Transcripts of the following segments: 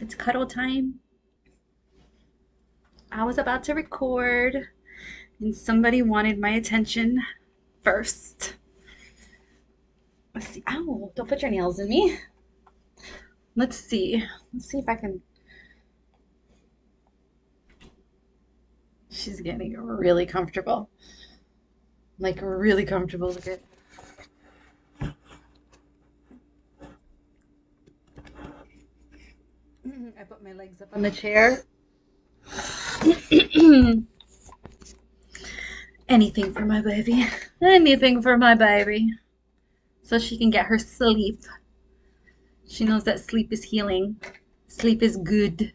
It's cuddle time. I was about to record and somebody wanted my attention first. Let's see. Ow, don't put your nails in me. Let's see. Let's see if I can. She's getting really comfortable. Like really comfortable. Look at. I put my legs up on the chair. Anything for my baby. Anything for my baby. So she can get her sleep. She knows that sleep is healing. Sleep is good.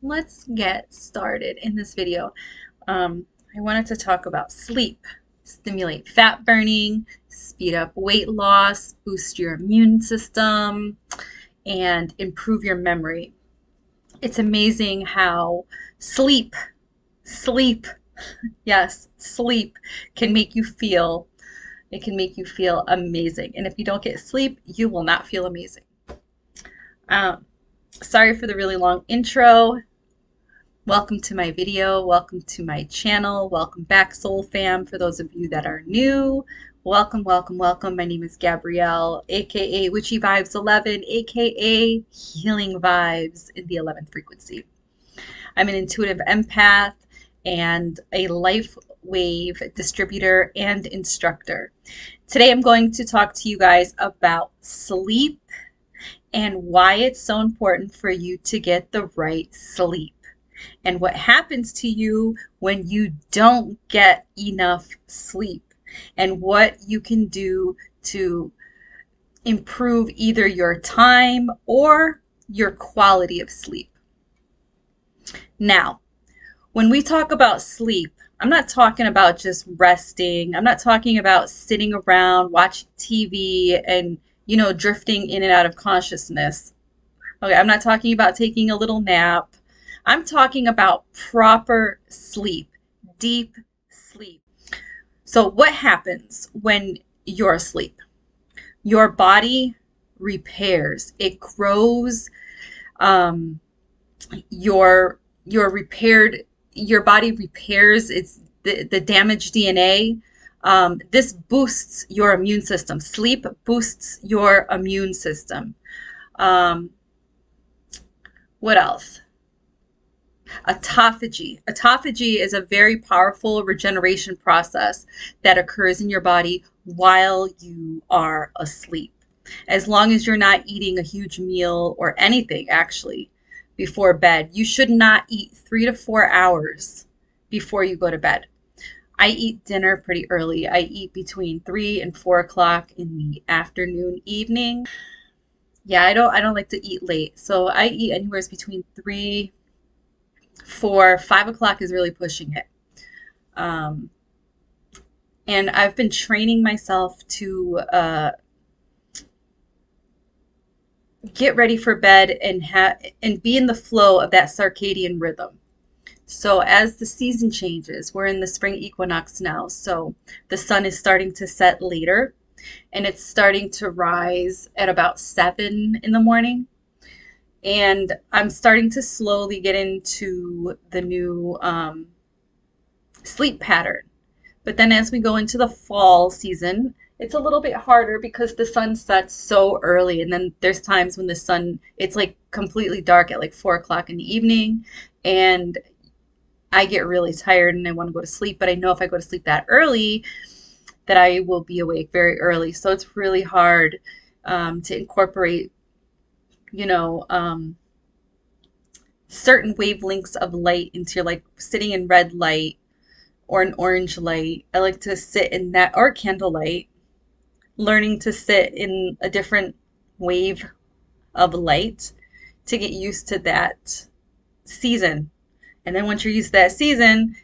Let's get started in this video. I wanted to talk about sleep, stimulate fat burning, speed up weight loss, boost your immune system, and improve your memory. It's amazing how sleep, yes, sleep can make you feel, it can make you feel amazing. And if you don't get sleep, you will not feel amazing. Sorry for the really long intro. Welcome to my video. Welcome to my channel. Welcome back, Soul Fam. For those of you that are new, welcome, welcome, welcome. My name is Gabrielle, aka Witchy Vibes 11, aka Healing Vibes in the 11th frequency. I'm an intuitive empath and a Lifewave distributor and instructor. Today I'm going to talk to you guys about sleep and why it's so important for you to get the right sleep, and what happens to you when you don't get enough sleep, and what you can do to improve either your time or your quality of sleep. Now, when we talk about sleep, I'm not talking about just resting. I'm not talking about sitting around watching TV and, drifting in and out of consciousness. Okay, I'm not talking about taking a little nap. I'm talking about proper sleep, deep sleep. So what happens when you're asleep? Your body repairs. It grows. Your body repairs the damaged DNA. This boosts your immune system. Sleep boosts your immune system. What else? Autophagy. Autophagy is a very powerful regeneration process that occurs in your body while you are asleep. As long as you're not eating a huge meal or anything actually before bed, you should not eat 3 to 4 hours before you go to bed. I eat dinner pretty early. I eat between 3 and 4 o'clock in the afternoon, evening. Yeah, I don't like to eat late. So I eat anywhere between 3, 4, 5 o'clock is really pushing it. And I've been training myself to get ready for bed and be in the flow of that circadian rhythm. So as the season changes, we're in the spring equinox now, so the sun is starting to set later, and it's starting to rise at about 7 in the morning. And I'm starting to slowly get into the new sleep pattern. But then as we go into the fall season, it's a little bit harder because the sun sets so early. And then there's times when it's like completely dark at like 4 o'clock in the evening. And I get really tired and I want to go to sleep. But I know if I go to sleep that early, that I will be awake very early. So it's really hard to incorporate certain wavelengths of light into, like, sitting in red light or an orange light. I like to sit in that, or candlelight, learning to sit in a different wave of light to get used to that season. And then once you're used to that season,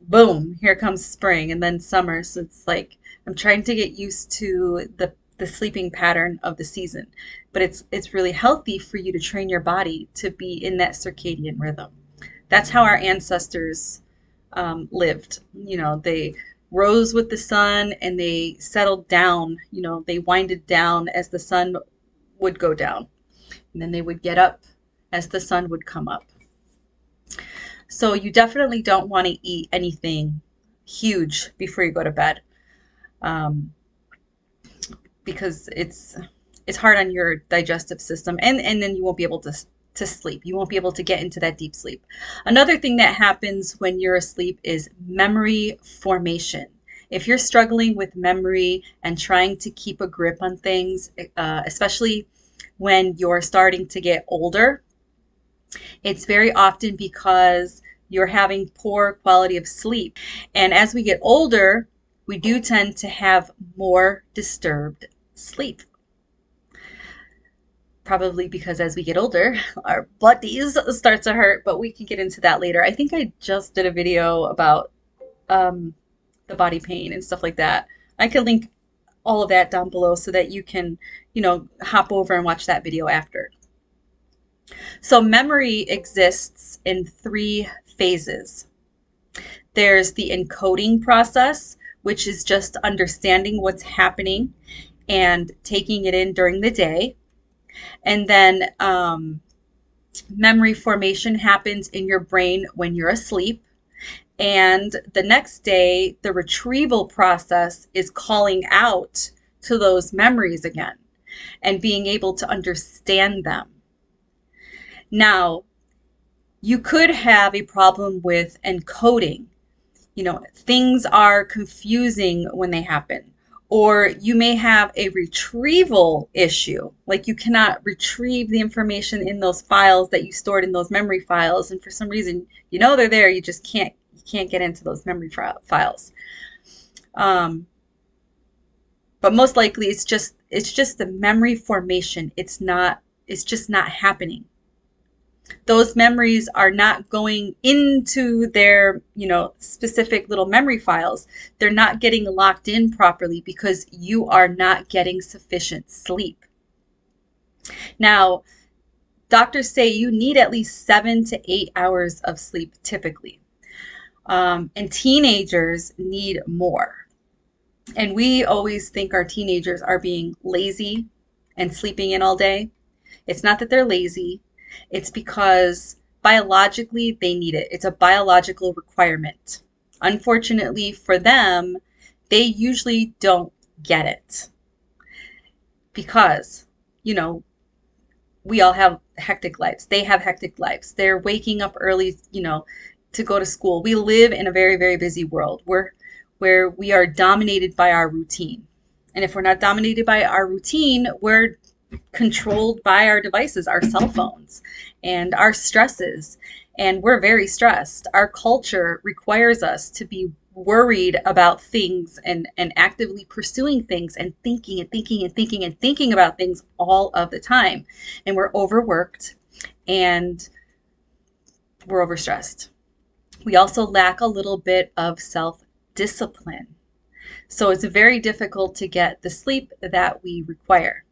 boom, here comes spring and then summer. So it's like I'm trying to get used to the sleeping pattern of the season. But it's really healthy for you to train your body to be in that circadian rhythm. That's how our ancestors lived. They rose with the sun and they settled down. They winded down as the sun would go down. And then they would get up as the sun would come up. So you definitely don't want to eat anything huge before you go to bed, because it's hard on your digestive system, and then you won't be able to sleep. You won't be able to get into that deep sleep. Another thing that happens when you're asleep is memory formation. If you're struggling with memory and trying to keep a grip on things, especially when you're starting to get older, it's very often because you're having poor quality of sleep. And as we get older, we do tend to have more disturbed sleep. Probably because as we get older, our bodies start to hurt, but we can get into that later. I think I just did a video about the body pain and stuff like that. I can link all of that down below so that you can, hop over and watch that video after. So memory exists in 3 phases. There's the encoding process, which is just understanding what's happening and taking it in during the day. And then memory formation happens in your brain when you're asleep. And the next day, the retrieval process is calling out to those memories again and being able to understand them. Now, you could have a problem with encoding. Things are confusing when they happen. Or you may have a retrieval issue, like you cannot retrieve the information in those files that you stored in those memory files, and for some reason, they're there, you just can't get into those memory files. But most likely it's just the memory formation. It's just not happening. Those memories are not going into their, specific little memory files. They're not getting locked in properly because you are not getting sufficient sleep. Now, doctors say you need at least 7 to 8 hours of sleep typically. And teenagers need more. And we always think our teenagers are being lazy and sleeping in all day. It's not that they're lazy. It's because biologically they need it. It's a biological requirement. Unfortunately for them, they usually don't get it because, we all have hectic lives. They have hectic lives. They're waking up early, to go to school. We live in a very, very busy world where we are dominated by our routine. And if we're not dominated by our routine, we're controlled by our devices, our cell phones, and our stresses. And we're very stressed. Our culture requires us to be worried about things and actively pursuing things and thinking and thinking and thinking and thinking about things all of the time. And we're overworked and we're overstressed. We also lack a little bit of self-discipline. So it's very difficult to get the sleep that we require.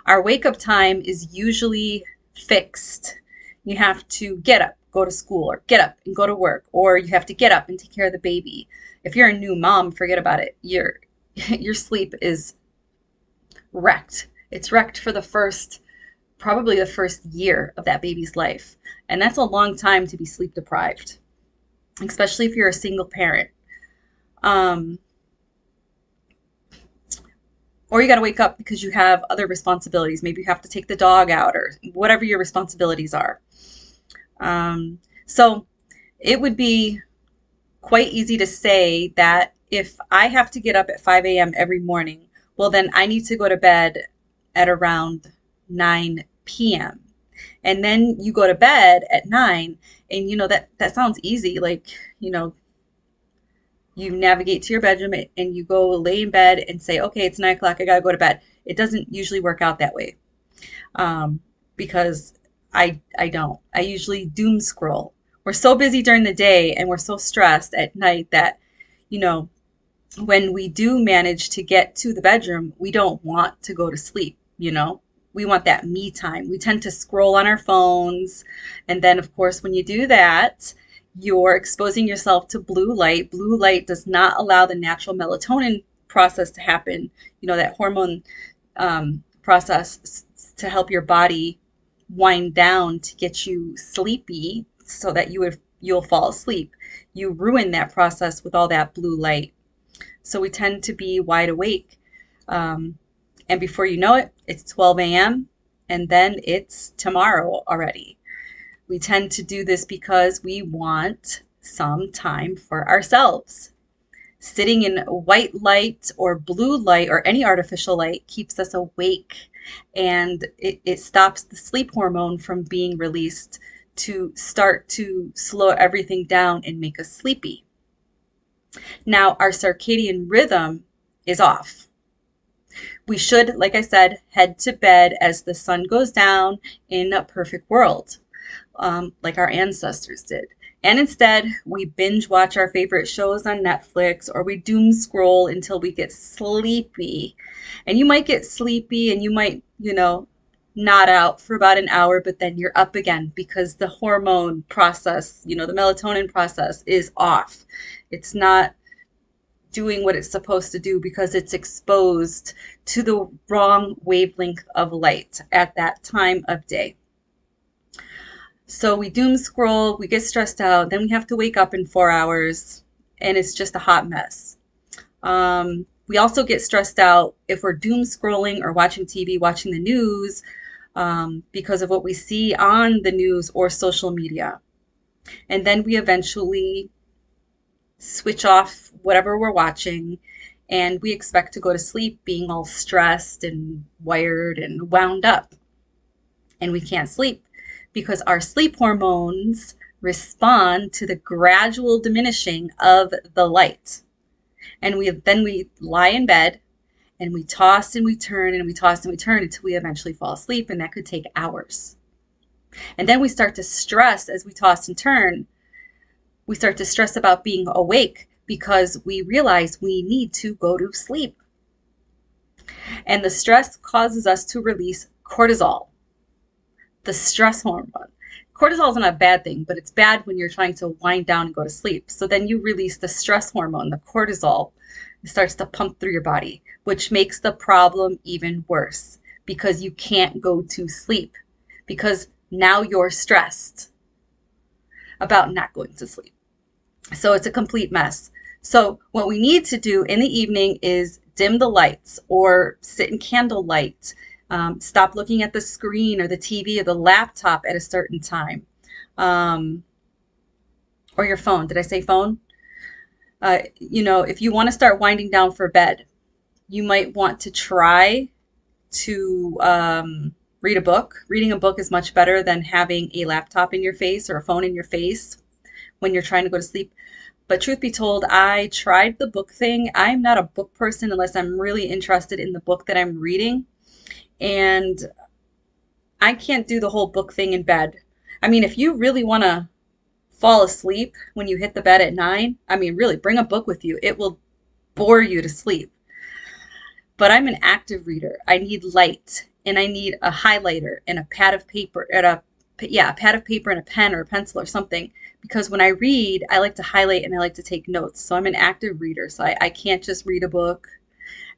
Our wake-up time is usually fixed. You have to get up, go to school, or get up and go to work, or you have to get up and take care of the baby. If you're a new mom, forget about it. Your sleep is wrecked. It's wrecked for probably the first year of that baby's life. And that's a long time to be sleep deprived, especially if you're a single parent. Or you got to wake up because you have other responsibilities. Maybe you have to take the dog out or whatever your responsibilities are. So it would be quite easy to say that if I have to get up at 5 a.m. every morning, well, then I need to go to bed at around 9 p.m. And then you go to bed at 9, and that sounds easy. Like, you navigate to your bedroom and you go lay in bed and say, okay, it's 9 o'clock, I gotta go to bed. It doesn't usually work out that way, because I don't. I usually doom scroll. We're so busy during the day and we're so stressed at night that, when we do manage to get to the bedroom, we don't want to go to sleep, We want that me time. We tend to scroll on our phones. And then, of course, when you do that, you're exposing yourself to blue light. Blue light does not allow the natural melatonin process to happen, that hormone process to help your body wind down to get you sleepy so that you'll fall asleep. You ruin that process with all that blue light. So we tend to be wide awake. And before you know it, it's 12 a.m. and then it's tomorrow already. We tend to do this because we want some time for ourselves. Sitting in white light or blue light or any artificial light keeps us awake, and it stops the sleep hormone from being released to start to slow everything down and make us sleepy. Now, our circadian rhythm is off. We should, like I said, head to bed as the sun goes down in a perfect world, like our ancestors did. And instead, we binge watch our favorite shows on Netflix, or we doom scroll until we get sleepy. And you might get sleepy and you might, nod out for about an hour, but then you're up again because the hormone process, the melatonin process is off. It's not doing what it's supposed to do because it's exposed to the wrong wavelength of light at that time of day. So we doom scroll, we get stressed out, then we have to wake up in 4 hours, and it's just a hot mess. We also get stressed out if we're doom scrolling or watching TV, watching the news, because of what we see on the news or social media. And then we eventually switch off whatever we're watching, and we expect to go to sleep being all stressed and wired and wound up. And we can't sleep because our sleep hormones respond to the gradual diminishing of the light. And then we lie in bed and we toss and we turn and we toss and we turn until we eventually fall asleep, and that could take hours. And then we start to stress as we toss and turn. We start to stress about being awake because we realize we need to go to sleep. And the stress causes us to release cortisol, the stress hormone. Cortisol is not a bad thing, but it's bad when you're trying to wind down and go to sleep. So then you release the stress hormone, the cortisol. It starts to pump through your body, which makes the problem even worse because you can't go to sleep because now you're stressed about not going to sleep. So it's a complete mess. So what we need to do in the evening is dim the lights or sit in candlelight. Stop looking at the screen or the TV or the laptop at a certain time. Or your phone. Did I say phone? If you want to start winding down for bed, you might want to try to read a book. Reading a book is much better than having a laptop in your face or a phone in your face when you're trying to go to sleep. But truth be told, I tried the book thing. I'm not a book person unless I'm really interested in the book that I'm reading. And I can't do the whole book thing in bed. I mean, if you really want to fall asleep when you hit the bed at 9, really bring a book with you. It will bore you to sleep. But I'm an active reader. I need light, and I need a highlighter and a pad of paper and a pad of paper and a pen or a pencil or something. Because when I read, I like to highlight and I like to take notes. So I'm an active reader. So I can't just read a book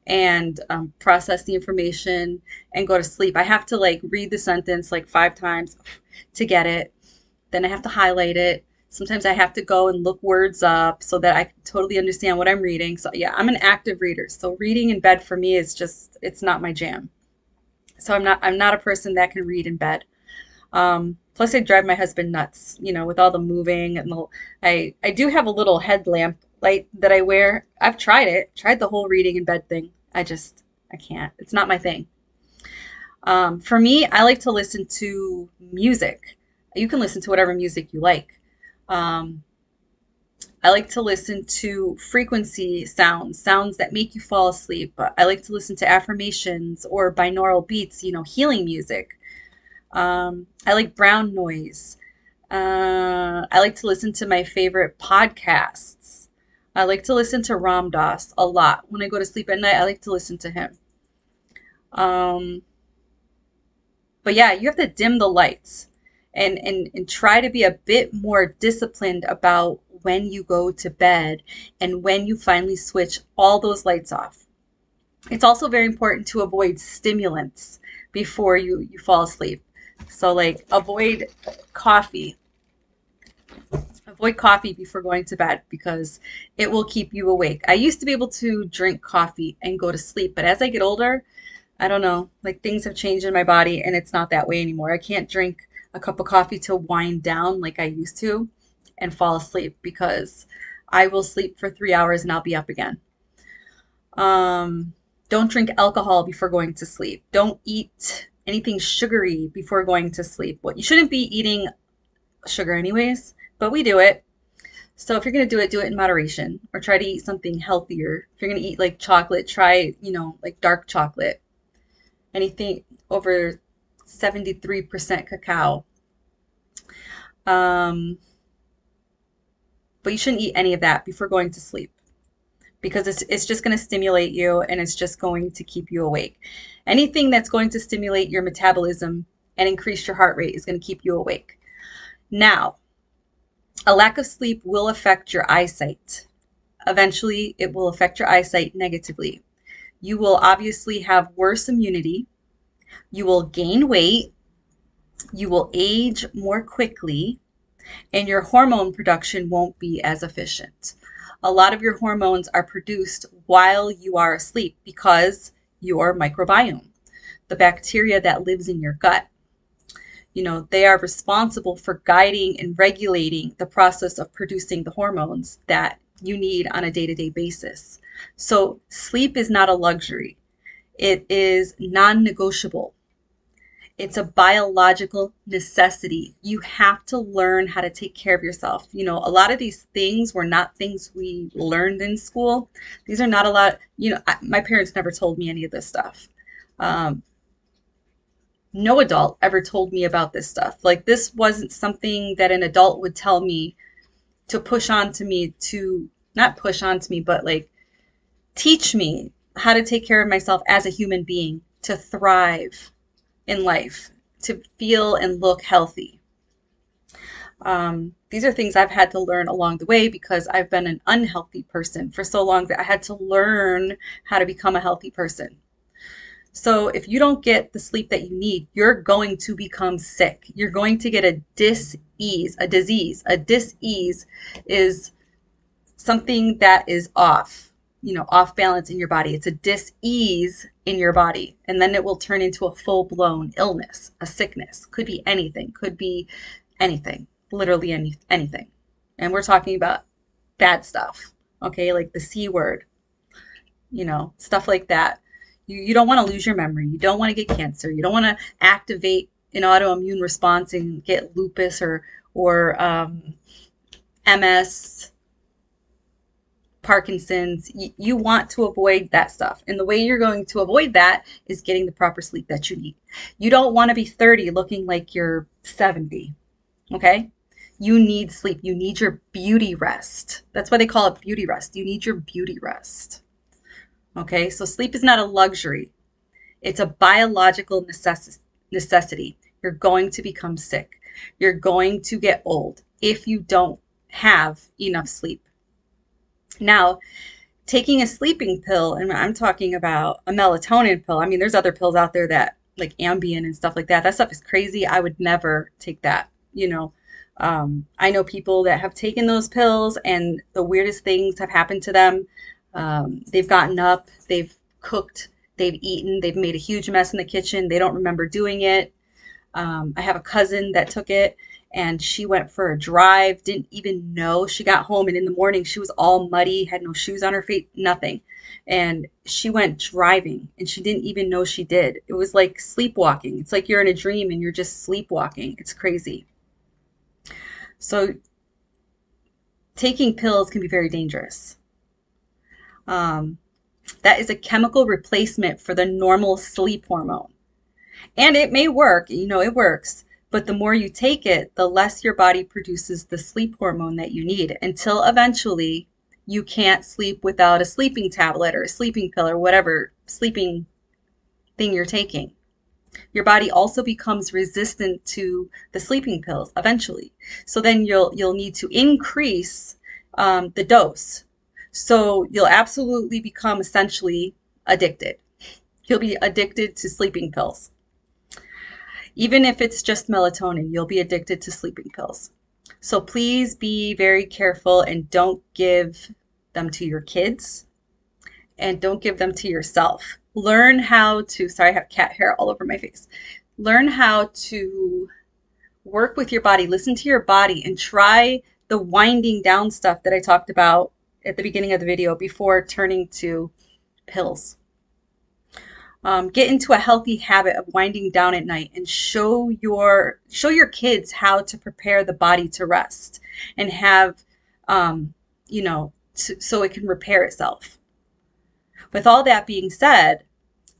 and process the information and go to sleep. I have to read the sentence 5 times to get it. Then I have to highlight it. Sometimes I have to go and look words up so that I can totally understand what I'm reading. So yeah, I'm an active reader. So reading in bed for me is just, it's not my jam. So I'm not a person that can read in bed. Plus I drive my husband nuts, with all the moving and I do have a little headlamp light that I wear. I've tried the whole reading in bed thing. I can't. It's not my thing. For me, I like to listen to music. You can listen to whatever music you like. I like to listen to frequency sounds that make you fall asleep. I like to listen to affirmations or binaural beats, healing music. I like brown noise. I like to listen to my favorite podcasts. I like to listen to Ram Dass a lot. When I go to sleep at night, I like to listen to him. But yeah, you have to dim the lights and try to be a bit more disciplined about when you go to bed and when you finally switch all those lights off. It's also very important to avoid stimulants before you fall asleep. So like coffee. Avoid coffee before going to bed because it will keep you awake. I used to be able to drink coffee and go to sleep, but as I get older, I don't know, like things have changed in my body and it's not that way anymore. I can't drink a cup of coffee to wind down like I used to and fall asleep because I will sleep for 3 hours and I'll be up again. Um, don't drink alcohol before going to sleep. Don't eat anything sugary before going to sleep. Well, you shouldn't be eating sugar anyways, but we do it. So if you're going to do it in moderation or try to eat something healthier. If you're going to eat like chocolate, try, like dark chocolate. Anything over 73% cacao. Um, but you shouldn't eat any of that before going to sleep because it's just going to stimulate you and it's just going to keep you awake. Anything that's going to stimulate your metabolism and increase your heart rate is going to keep you awake. Now, a lack of sleep will affect your eyesight. Eventually, it will affect your eyesight negatively. You will obviously have worse immunity. You will gain weight. You will age more quickly, and your hormone production won't be as efficient. A lot of your hormones are produced while you are asleep because your microbiome, the bacteria that lives in your gut, they are responsible for guiding and regulating the process of producing the hormones that you need on a day-to-day basis. So sleep is not a luxury. It is non-negotiable. It's a biological necessity. You have to learn how to take care of yourself. A lot of these things were not things we learned in school. These are not a lot, my parents never told me any of this stuff. No adult ever told me about this stuff. Like this wasn't something that an adult would tell me to push on to me to not push on to me, but like teach me how to take care of myself as a human being, to thrive in life, to feel and look healthy. These are things I've had to learn along the way because I've been an unhealthy person for so long that I had to learn how to become a healthy person. So if you don't get the sleep that you need, you're going to become sick. You're going to get a dis-ease, a disease. A dis-ease is something that is off, off balance in your body. It's a dis-ease in your body. And then it will turn into a full-blown illness, a sickness. Could be anything, literally anything. And we're talking about bad stuff, okay? Like the C word, stuff like that. You don't want to lose your memory. You don't want to get cancer. You don't want to activate an autoimmune response and get lupus or MS, Parkinson's. You want to avoid that stuff. And the way you're going to avoid that is getting the proper sleep that you need. You don't want to be 30 looking like you're 70, okay? You need sleep. You need your beauty rest. That's why they call it beauty rest. You need your beauty rest. Okay, so sleep is not a luxury. It's a biological necessity. You're going to become sick. You're going to get old if you don't have enough sleep. Now, taking a sleeping pill, and I'm talking about a melatonin pill. I mean, there's other pills out there that like Ambien and stuff like that. That stuff is crazy. I would never take that. I know people that have taken those pills and the weirdest things have happened to them. They've gotten up, they've cooked, they've eaten, they've made a huge mess in the kitchen. They don't remember doing it. I have a cousin that took it and she went for a drive, didn't even know. She got home and in the morning she was all muddy, had no shoes on her feet, nothing. And she went driving and she didn't even know she did. It was like sleepwalking. It's like you're in a dream and you're just sleepwalking. It's crazy. So taking pills can be very dangerous. That is a chemical replacement for the normal sleep hormone. And it may work, it works, but the more you take it, the less your body produces the sleep hormone that you need until eventually you can't sleep without a sleeping tablet or a sleeping pill or whatever sleeping thing you're taking. Your body also becomes resistant to the sleeping pills eventually. So then you'll need to increase the dose. So you'll absolutely become essentially addicted. You'll be addicted to sleeping pills. Even if it's just melatonin, you'll be addicted to sleeping pills. So please be very careful and don't give them to your kids and don't give them to yourself. Learn how to, sorry, I have cat hair all over my face. Learn how to work with your body, listen to your body, and try the winding down stuff that I talked about at the beginning of the video before turning to pills. Get into a healthy habit of winding down at night and show your kids how to prepare the body to rest and have, so it can repair itself. With all that being said,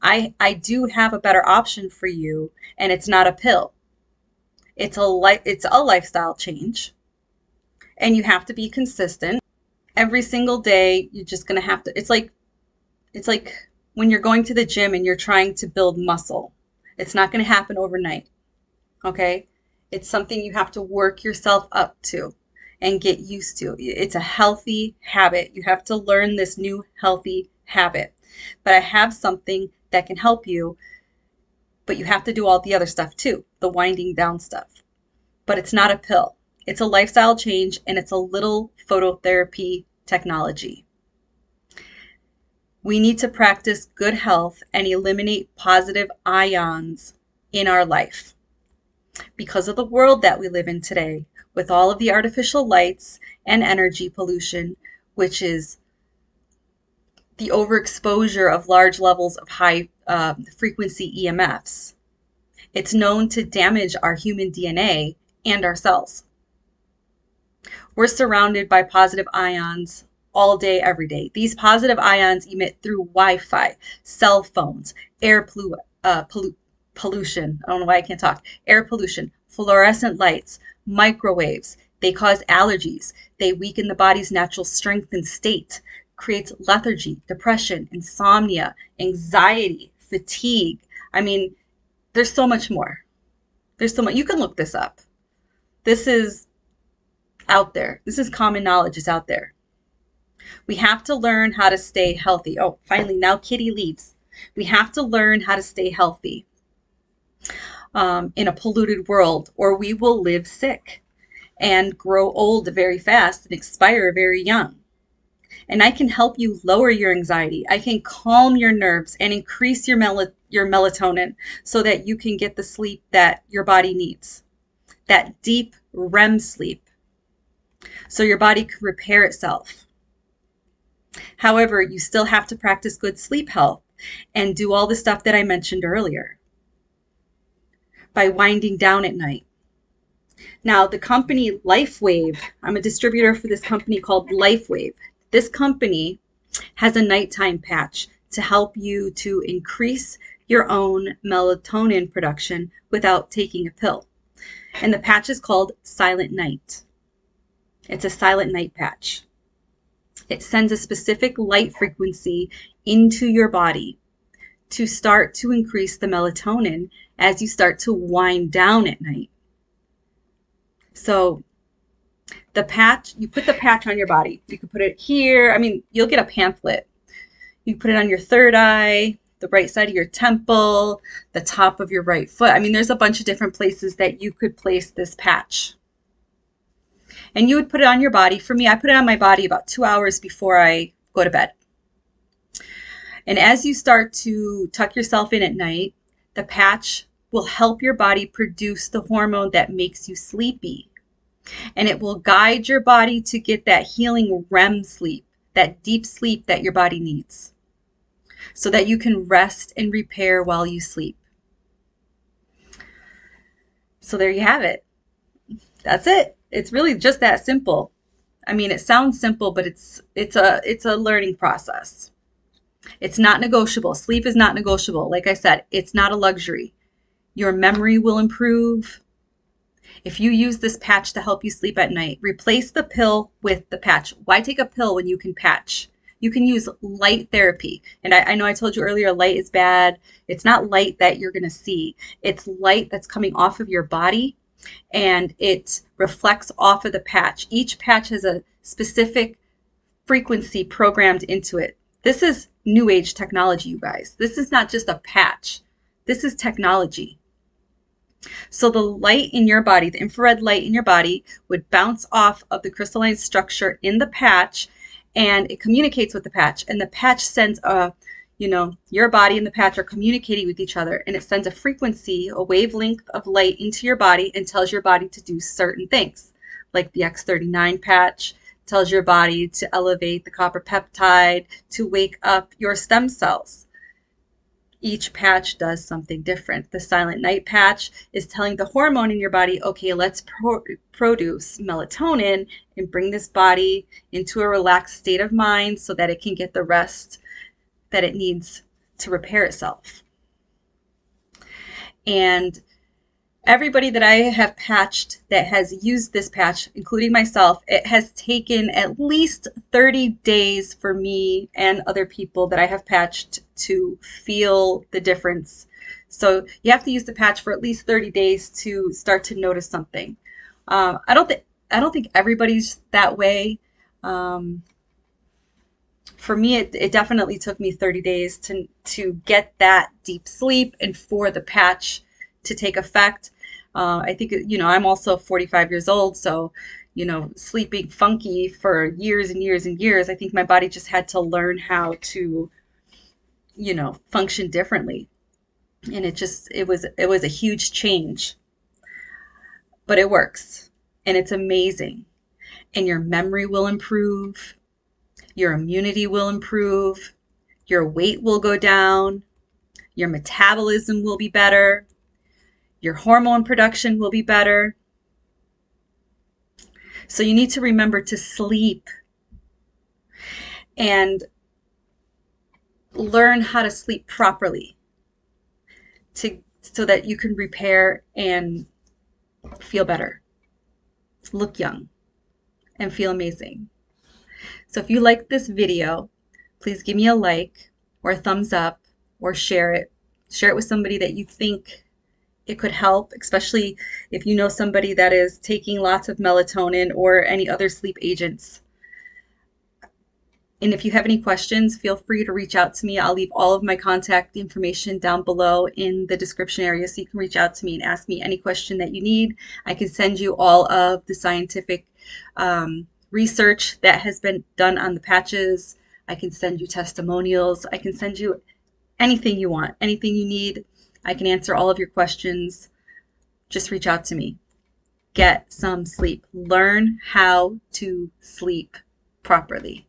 I do have a better option for you, and it's not a pill. It's a lifestyle change, and you have to be consistent. Every single day, you're just gonna have to. It's like when you're going to the gym and you're trying to build muscle. It's not going to happen overnight. Okay? It's something you have to work yourself up to and get used to. It's a healthy habit. You have to learn this new healthy habit. But I have something that can help you, but you have to do all the other stuff too, the winding down stuff. But it's not a pill. It's a lifestyle change, and it's a little phototherapy technology. We need to practice good health and eliminate positive ions in our life. Because of the world that we live in today, with all of the artificial lights and energy pollution, which is the overexposure of large levels of high frequency EMFs, it's known to damage our human DNA and our cells. We're surrounded by positive ions all day, every day. These positive ions emit through Wi-Fi, cell phones, air pollution. I don't know why I can't talk. Air pollution, fluorescent lights, microwaves. They cause allergies. They weaken the body's natural strength and state, creates lethargy, depression, insomnia, anxiety, fatigue. I mean, there's so much more. There's so much. You can look this up. This is out there. This is common knowledge. It's out there. We have to learn how to stay healthy. Oh, finally, now Kitty leaves. We have to learn how to stay healthy in a polluted world, or we will live sick and grow old very fast and expire very young. And I can help you lower your anxiety. I can calm your nerves and increase your melatonin so that you can get the sleep that your body needs, that deep REM sleep, so your body can repair itself. However, you still have to practice good sleep health and do all the stuff that I mentioned earlier by winding down at night. Now, the company Lifewave, I'm a distributor for this company called Lifewave. This company has a nighttime patch to help you to increase your own melatonin production without taking a pill. And the patch is called Silent Night. It's a silent night patch. It sends a specific light frequency into your body to start to increase the melatonin as you start to wind down at night. So the patch, you put the patch on your body. You can put it here. I mean, you'll get a pamphlet. You put it on your third eye, the right side of your temple, the top of your right foot. I mean, there's a bunch of different places that you could place this patch. And you would put it on your body. For me, I put it on my body about 2 hours before I go to bed. And as you start to tuck yourself in at night, the patch will help your body produce the hormone that makes you sleepy. And it will guide your body to get that healing REM sleep, that deep sleep that your body needs, so that you can rest and repair while you sleep. So there you have it. That's it. It's really just that simple. I mean, it sounds simple, but it's a learning process. It's not negotiable. Sleep is not negotiable. Like I said, it's not a luxury. Your memory will improve. If you use this patch to help you sleep at night, replace the pill with the patch. Why take a pill when you can patch? You can use light therapy. And I know I told you earlier, light is bad. It's not light that you're going to see. It's light that's coming off of your body, and it reflects off of the patch. Each patch has a specific frequency programmed into it. This is new age technology, you guys. This is not just a patch. This is technology. So the light in your body, the infrared light in your body, would bounce off of the crystalline structure in the patch, and it communicates with the patch. And the patch sends your body and the patch are communicating with each other, and it sends a frequency, a wavelength of light into your body and tells your body to do certain things. Like the X39 patch tells your body to elevate the copper peptide, to wake up your stem cells. Each patch does something different. The silent night patch is telling the hormone in your body, okay, let's produce melatonin and bring this body into a relaxed state of mind so that it can get the rest that it needs to repair itself. And everybody that I have patched that has used this patch, including myself, it has taken at least 30 days for me and other people that I have patched to feel the difference. So you have to use the patch for at least 30 days to start to notice something. I don't think everybody's that way. For me, it definitely took me 30 days to get that deep sleep and for the patch to take effect. I think, I'm also 45 years old, so, sleeping funky for years and years and years, I think my body just had to learn how to, function differently. And it was a huge change, but it works and it's amazing. And your memory will improve, your immunity will improve, your weight will go down, your metabolism will be better, your hormone production will be better. So you need to remember to sleep and learn how to sleep properly so that you can repair and feel better, look young, and feel amazing. So if you like this video, please give me a like or a thumbs up or share it. Share it with somebody that you think it could help, especially if you know somebody that is taking lots of melatonin or any other sleep agents. And if you have any questions, feel free to reach out to me. I'll leave all of my contact information down below in the description area, so you can reach out to me and ask me any question that you need. I can send you all of the scientific research that has been done on the patches. I can send you testimonials. I can send you anything you want, anything you need. I can answer all of your questions. Just reach out to me. Get some sleep. Learn how to sleep properly.